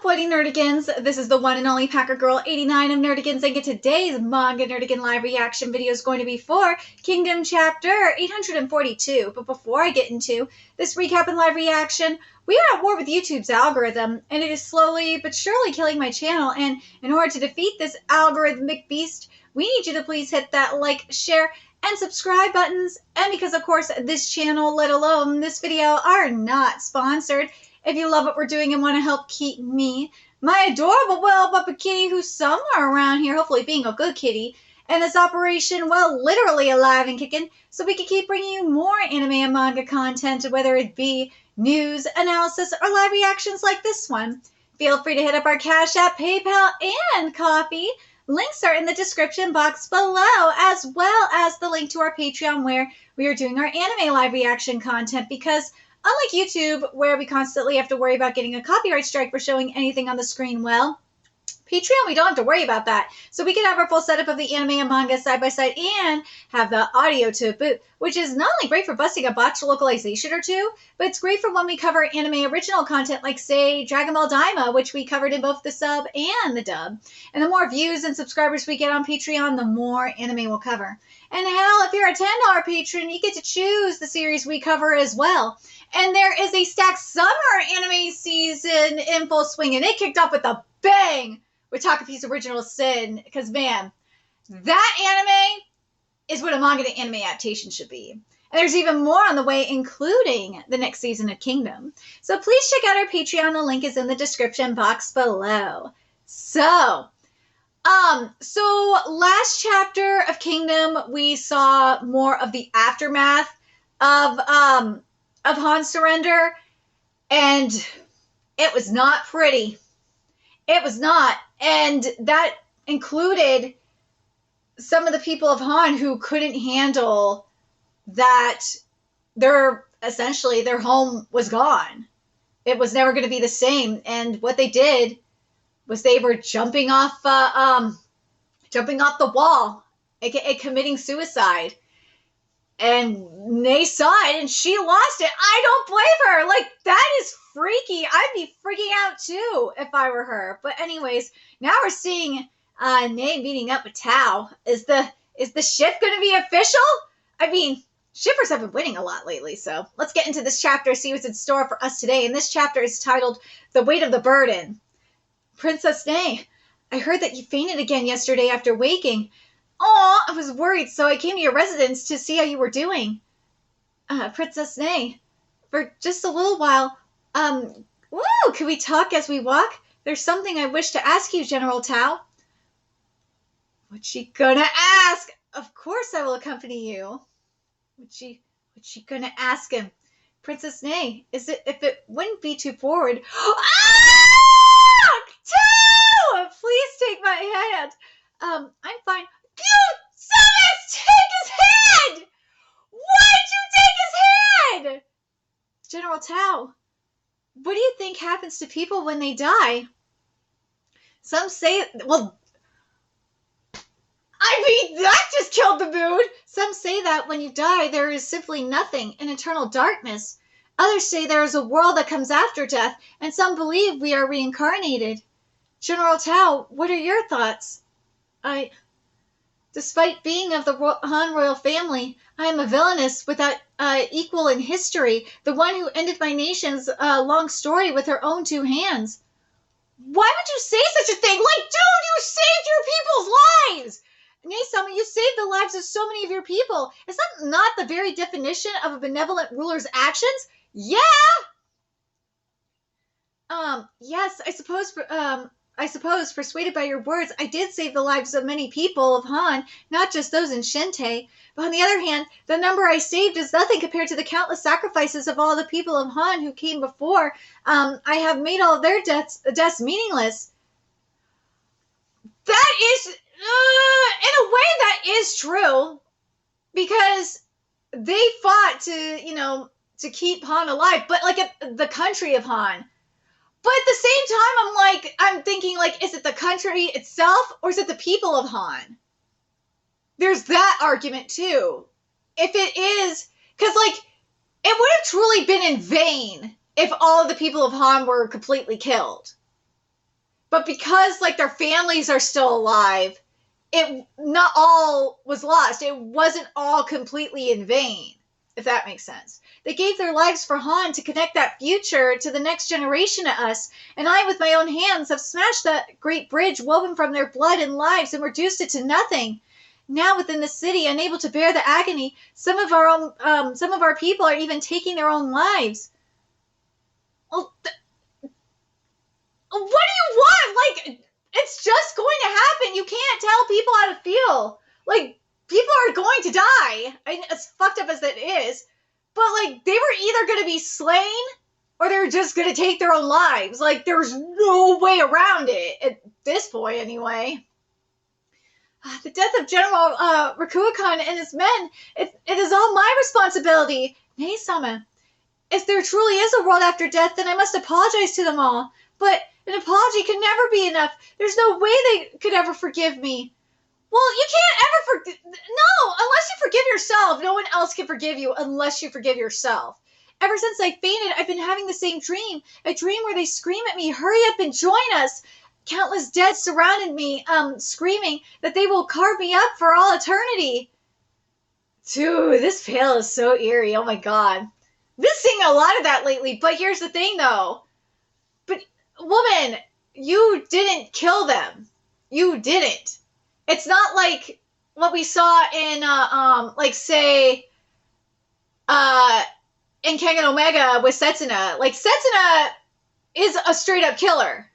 up, Woody Nerdigans? This is the one and only Packer Girl 89 of Nerdigans, and today's Manga Nerdigan live reaction video is going to be for Kingdom Chapter 842. But before I get into this recap and live reaction, we are at war with YouTube's algorithm, and it is slowly but surely killing my channel. And in order to defeat this algorithmic beast, we need you to please hit that like, share, and subscribe buttons. And because, of course, this channel, let alone this video, are not sponsored, if you love what we're doing and want to help keep me, my adorable Puppet Kitty, who's somewhere around here, hopefully being a good kitty, and this operation, well, literally alive and kicking, so we can keep bringing you more anime and manga content, whether it be news, analysis, or live reactions like this one. Feel free to hit up our Cash App, PayPal, and Coffee. Links are in the description box below, as well as the link to our Patreon, where we are doing our anime live reaction content, because unlike YouTube, where we constantly have to worry about getting a copyright strike for showing anything on the screen, well, Patreon, we don't have to worry about that. So we can have our full setup of the anime and manga side by side and have the audio to boot, which is not only great for busting a botched localization or two, but it's great for when we cover anime original content like, say, Dragon Ball Daima, which we covered in both the sub and the dub. And the more views and subscribers we get on Patreon, the more anime we'll cover. And hell, if you're a $10 patron, you get to choose the series we cover as well. And there is a stacked summer anime season in full swing, and it kicked off with a bang with Takapi's Original Sin, because, man, that anime is what a manga to anime adaptation should be. And there's even more on the way, including the next season of Kingdom. So please check out our Patreon. The link is in the description box below. So last chapter of Kingdom, we saw more of the aftermath of Han's surrender, and it was not pretty. It was not. And that included some of the people of Han who couldn't handle that essentially their home was gone. It was never going to be the same. And what they did was they were jumping off the wall, aka committing suicide. And they saw it, and she lost it. I don't blame her. Like, that is freaky. I'd be freaking out, too, if I were her. But anyways, now we're seeing Nae meeting up with Tao. Is the shift going to be official? I mean, shippers have been winning a lot lately, so let's get into this chapter, see what's in store for us today. And this chapter is titled The Weight of the Burden. Princess Nae, I heard that you fainted again yesterday after waking. Oh, I was worried, so I came to your residence to see how you were doing. Princess Nae, for just a little while, can we talk as we walk? There's something I wish to ask you, General Tao. What's she gonna ask? Of course I will accompany you. What's she gonna ask him? Princess Nae, if it wouldn't be too forward. Ah! Tao! Please take my hand. I'm fine. You Summons, take his head! Why'd you take his head? General Tao, what do you think happens to people when they die? Some say, well, I mean, that just killed the mood. Some say that when you die, there is simply nothing, an eternal darkness. Others say there is a world that comes after death, and some believe we are reincarnated. General Tao, what are your thoughts? Despite being of the Han royal family, I am a villainess without equal in history, the one who ended my nation's long story with her own two hands. Why would you say such a thing? Like, dude, you saved your people's lives! Nae-sama, you saved the lives of so many of your people. Is that not the very definition of a benevolent ruler's actions? Yeah! Yes, I suppose, persuaded by your words, I did save the lives of many people of Han, not just those in Shinte. But on the other hand, the number I saved is nothing compared to the countless sacrifices of all the people of Han who came before. I have made all their deaths meaningless. That is, in a way, that is true. Because they fought to keep Han alive, but like the country of Han. But at the same time, I'm thinking, is it the country itself, or is it the people of Han? There's that argument, too. If it is, because, it would have truly been in vain if all of the people of Han were completely killed. But because, like, their families are still alive, it not all was lost. It wasn't all completely in vain, if that makes sense. They gave their lives for Han to connect that future to the next generation to us, and I, with my own hands, have smashed that great bridge woven from their blood and lives and reduced it to nothing. Now, within the city, unable to bear the agony, some of our people are even taking their own lives. Well, what do you want? Like, it's just going to happen. You can't tell people how to feel. Like, people are going to die. As fucked up as that is. But, like, they were either going to be slain or they were just going to take their own lives. Like, there's no way around it. At this point, anyway. The death of General Rakuakan and his men, it is all my responsibility. Nay-sama, if there truly is a world after death, then I must apologize to them all. But an apology can never be enough. There's no way they could ever forgive me. Well, you can't ever forgive... No, unless you forgive yourself. No one else can forgive you unless you forgive yourself. Ever since I fainted, I've been having the same dream. A dream where they scream at me, hurry up and join us. Countless dead surrounded me, screaming that they will carve me up for all eternity. Dude, this veil is so eerie. Oh my god. I've been seeing a lot of that lately, but here's the thing, though. But, woman, you didn't kill them. You didn't. It's not like what we saw in, like, say, in Kengan Omega with Setsuna. Like, Setsuna is a straight-up killer.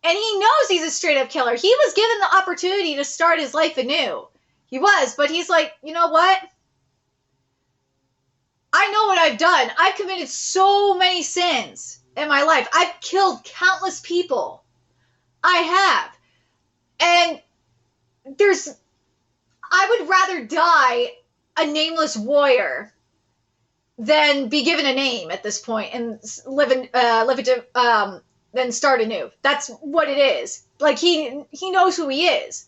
And he knows he's a straight-up killer. He was given the opportunity to start his life anew. He was, but he's like, you know what? I know what I've done. I've committed so many sins in my life. I've killed countless people. I have. And I would rather die a nameless warrior than be given a name at this point and then start anew. That's what it is. Like, he knows who he is.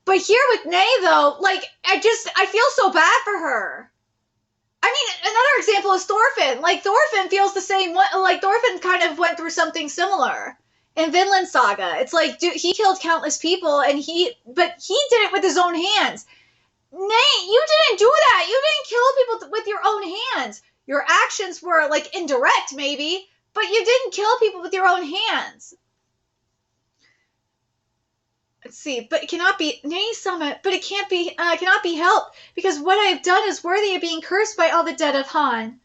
But here with Nay, though, like, I feel so bad for her. I mean, another example is Thorfinn. Like, Thorfinn feels the same way. Like, Thorfinn kind of went through something similar in Vinland Saga. It's like, dude, he killed countless people, but he did it with his own hands. Nay, you didn't do that. You didn't kill people with your own hands. Your actions were, like, indirect, maybe, but you didn't kill people with your own hands. Let's see, but it cannot be Nay-sama, but it cannot be helped, because what I have done is worthy of being cursed by all the dead of Han.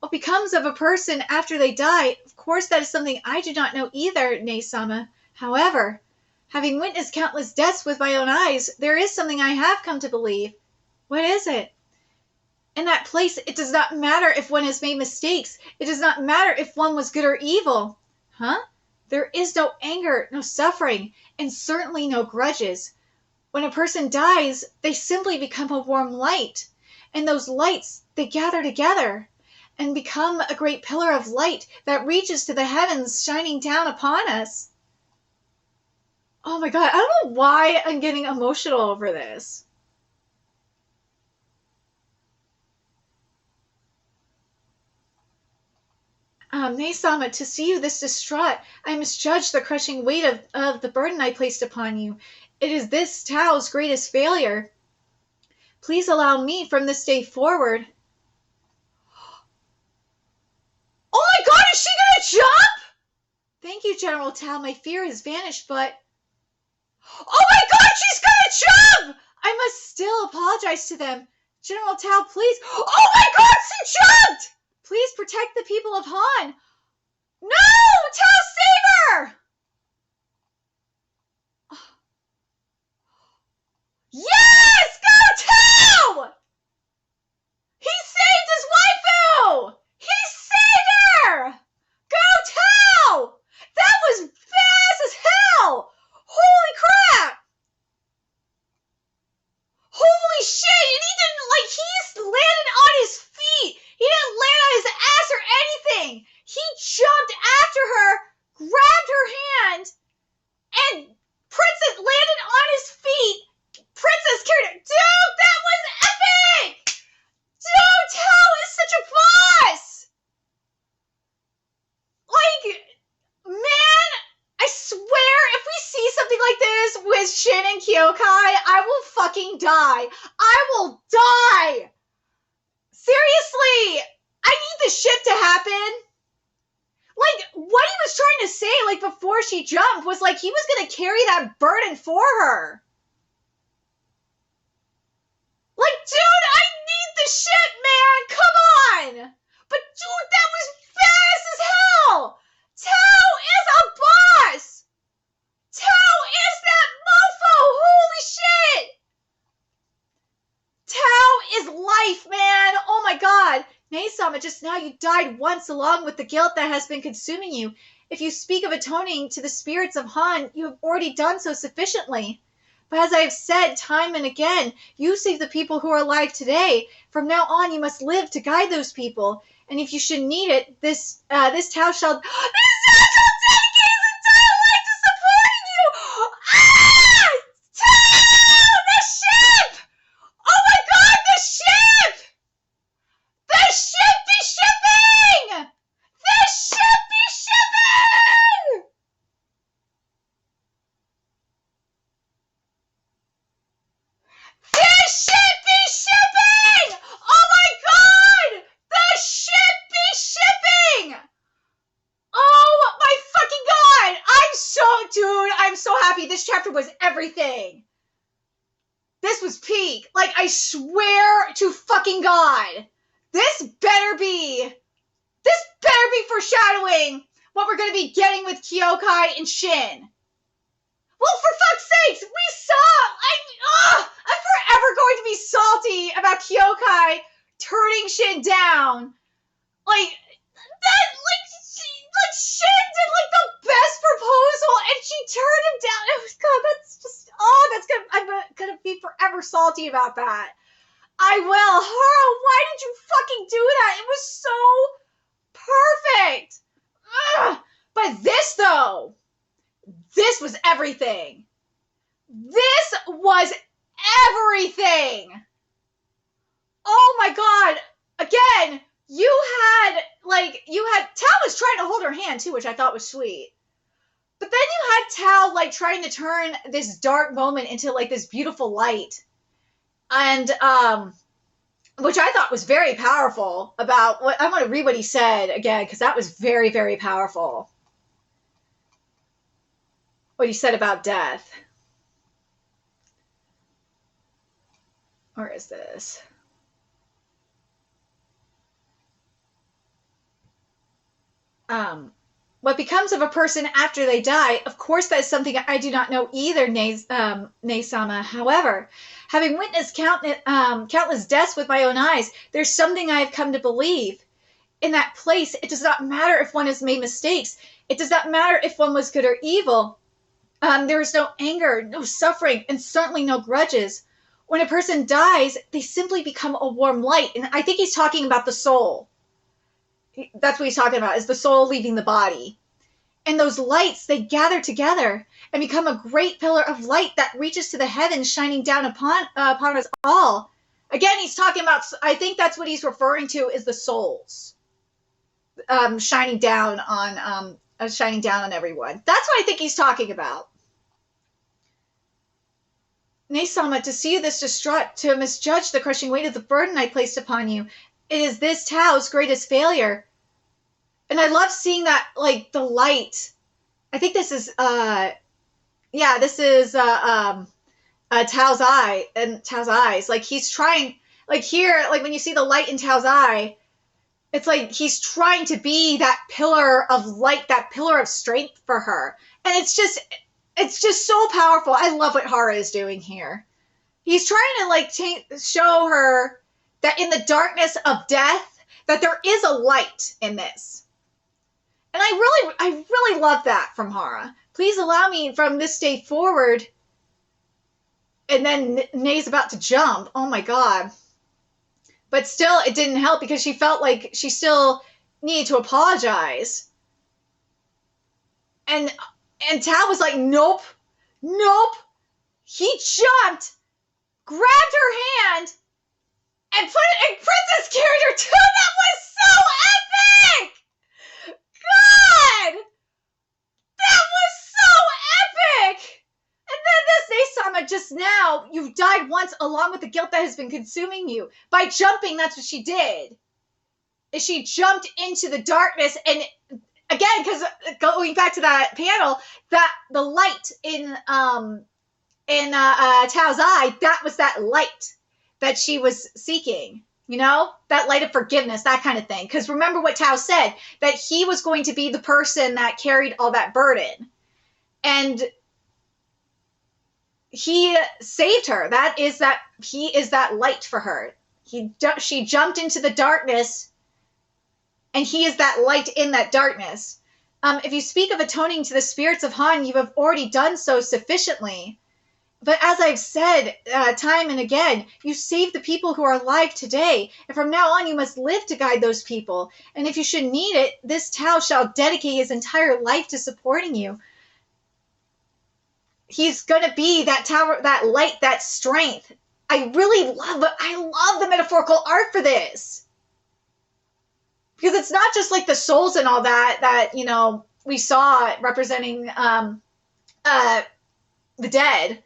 What becomes of a person after they die, of course that is something I do not know either, Nay-sama. However, having witnessed countless deaths with my own eyes, there is something I have come to believe. What is it? In that place, it does not matter if one has made mistakes. It does not matter if one was good or evil. Huh? There is no anger, no suffering, and certainly no grudges. When a person dies, they simply become a warm light. And those lights, they gather together and become a great pillar of light that reaches to the heavens, shining down upon us. Oh my god, I don't know why I'm getting emotional over this. Nay-sama, to see you this distraught, I misjudged the crushing weight of the burden I placed upon you. It is this Tao's greatest failure. Please allow me from this day forward. Oh my god, is she gonna jump? Thank you, General Tao. My fear has vanished, but... Oh my god, she's gonna jump! I must still apologize to them. General Tao, please... Oh my god, she jumped! Please protect the people of Han. No! Tao, save her! Yes! Go Tao! He saved his waifu! He saved her! Go Tao! That was fast as hell! Holy crap! Holy shit! And he didn't, like, he's landed on his feet! He didn't land on his ass or anything! He like this with Shin and Kyokai, I will fucking die. I will die. Seriously, I need this ship to happen. Like, what he was trying to say, like, before she jumped was, like, he was gonna carry that burden for her. Like, dude, I need the ship, man! Come on! But, dude, that was fast as hell! Tao is a boss! Tao is that mofo! Holy shit! Tao is life, man! Oh my god! Nei-sama, just now you died once along with the guilt that has been consuming you. If you speak of atoning to the spirits of Han, you have already done so sufficiently. But as I have said time and again, you save the people who are alive today. From now on, you must live to guide those people. And if you should need it, this Tao shall... This Tao shall dedicate his entire life to supporting you! Ah! Tao! The ship! Oh my god, the ship! The ship be shipping! The ship be shipping! The ship be shipping! Oh my god! The ship be shipping! Oh my fucking god! I'm so happy. This chapter was everything. This was peak. Like, I swear to fucking god. This better be foreshadowing what we're going to be getting with Kyokai and Shin. Well, for fuck's sakes, I'm forever going to be salty about Kyokai turning Shin down. Shin did, the best proposal, and she turned him down. Oh, God, I'm gonna be forever salty about that. I will. Hara, why did you fucking do that? It was so perfect. Ugh. But this was everything. This was everything. Oh my god. Again, Tao was trying to hold her hand too, which I thought was sweet. But then you had Tao, trying to turn this dark moment into, this beautiful light. And, which I thought was very powerful I want to read what he said again, because that was very, very powerful. What he said about death. Where is this? What becomes of a person after they die, of course that is something I do not know either, Nei-sama. However, having witnessed countless deaths with my own eyes, there's something I have come to believe. In that place, it does not matter if one has made mistakes. It does not matter if one was good or evil. There is no anger, no suffering, and certainly no grudges. When a person dies, they simply become a warm light. And I think he's talking about the soul. That's what he's talking about, is the soul leaving the body. And those lights, they gather together and become a great pillar of light that reaches to the heavens, shining down upon us all. Again, he's talking about, I think that's what he's referring to, is the souls shining down on everyone. That's what I think he's talking about. Nei-sama, to see you this distraught, to misjudge the crushing weight of the burden I placed upon you, it is this Tao's greatest failure. And I love seeing that, the light. I think this is, Tao's eye and Tao's eyes. He's trying, here, when you see the light in Tao's eye, it's he's trying to be that pillar of light, that pillar of strength for her. And it's just so powerful. I love what Hara is doing here. He's trying to, show her that in the darkness of death, that there is a light in this. And I really love that from Hara. Please allow me from this day forward. And then Nei's about to jump. Oh my god. But still, it didn't help because she felt like she still needed to apologize. And Tao was like, nope. He jumped, grabbed her hand, and put it in Princess character too. That was so epic! God! That was so epic! just now, you've died once along with the guilt that has been consuming you. By jumping, that's what she did. Is she jumped into the darkness, and again, because going back to that panel, that the light in Tao's eye, that was that light that she was seeking. You know, that light of forgiveness, that kind of thing. Because remember what Tao said, that he was going to be the person that carried all that burden. And he saved her. He is that light for her. She jumped into the darkness, and he is that light in that darkness. If you speak of atoning to the spirits of Han, you have already done so sufficiently. But as I've said time and again, you save the people who are alive today. And from now on, you must live to guide those people. And if you should need it, this Tao shall dedicate his entire life to supporting you. He's going to be that tower, that light, that strength. I love the metaphorical art for this. Because it's not just like the souls and all that, you know, we saw representing the dead.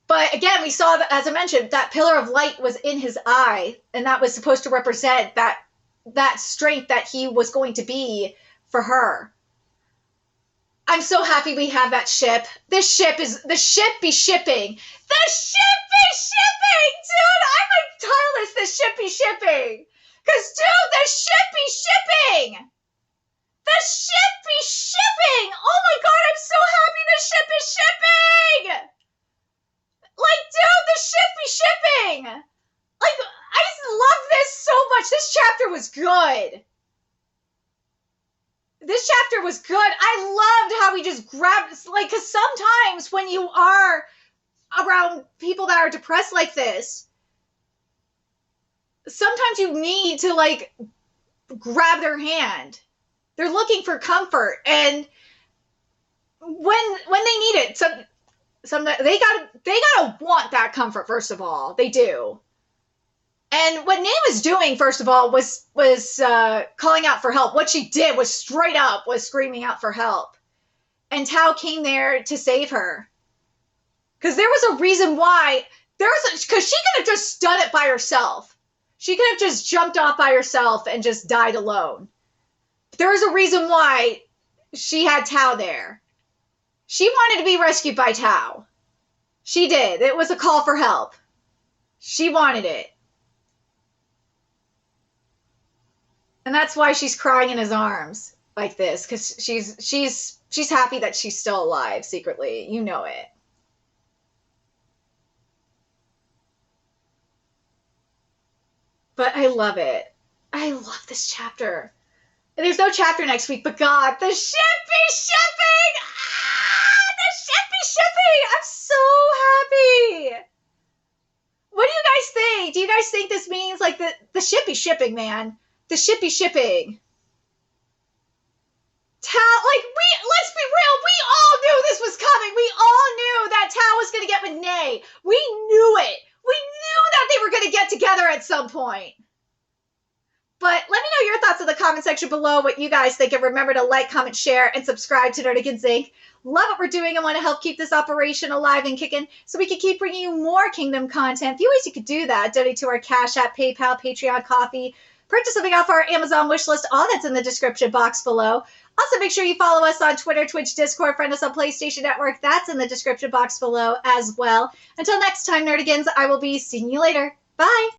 But again, we saw, that, as I mentioned, that pillar of light was in his eye, and that was supposed to represent that strength that he was going to be for her. I'm so happy we have that ship. The ship be shipping. The ship be shipping, dude. I'm like tireless. The ship be shipping. Because, dude, the ship be shipping. The ship be shipping. Oh my God, I'm so happy the ship is shipping. Like, dude, the ship be shipping. Like, I just love this so much. This chapter was good. This chapter was good. I loved how he just grabbed, like, because sometimes when you are around people that are depressed like this, sometimes you need to, like, grab their hand. They're looking for comfort, and when they need it, they gotta want that comfort, first of all. They do. And what Nay was doing, first of all, was calling out for help. What she did was straight up was screaming out for help. And Tao came there to save her. Because there was a reason why. Because she could have just done it by herself. She could have just jumped off by herself and just died alone. There was a reason why she had Tao there. She wanted to be rescued by Tao. She did. It was a call for help. She wanted it. And that's why she's crying in his arms like this, because she's happy that she's still alive secretly. You know it. But I love it. I love this chapter. And there's no chapter next week, but God, the ship be shipping! Ah, the ship be shipping! I'm so happy! What do you guys think? Do you guys think this means, like, the ship be shipping, man? The ship be shipping. Let's be real, we all knew this was coming. We all knew that Tao was going to get with Nay. We knew it. We knew that they were going to get together at some point. But let me know your thoughts in the comment section below, what you guys think, and remember to like, comment, share, and subscribe to Nerdigans Inc. Love what we're doing and want to help keep this operation alive and kicking so we can keep bringing you more Kingdom content. A few ways you could do that. Donate to our Cash App, PayPal, Patreon, Coffee. Purchase something off our Amazon wish list. All that's in the description box below. Also, make sure you follow us on Twitter, Twitch, Discord, friend us on PlayStation Network. That's in the description box below as well. Until next time, Nerdigans, I will be seeing you later. Bye!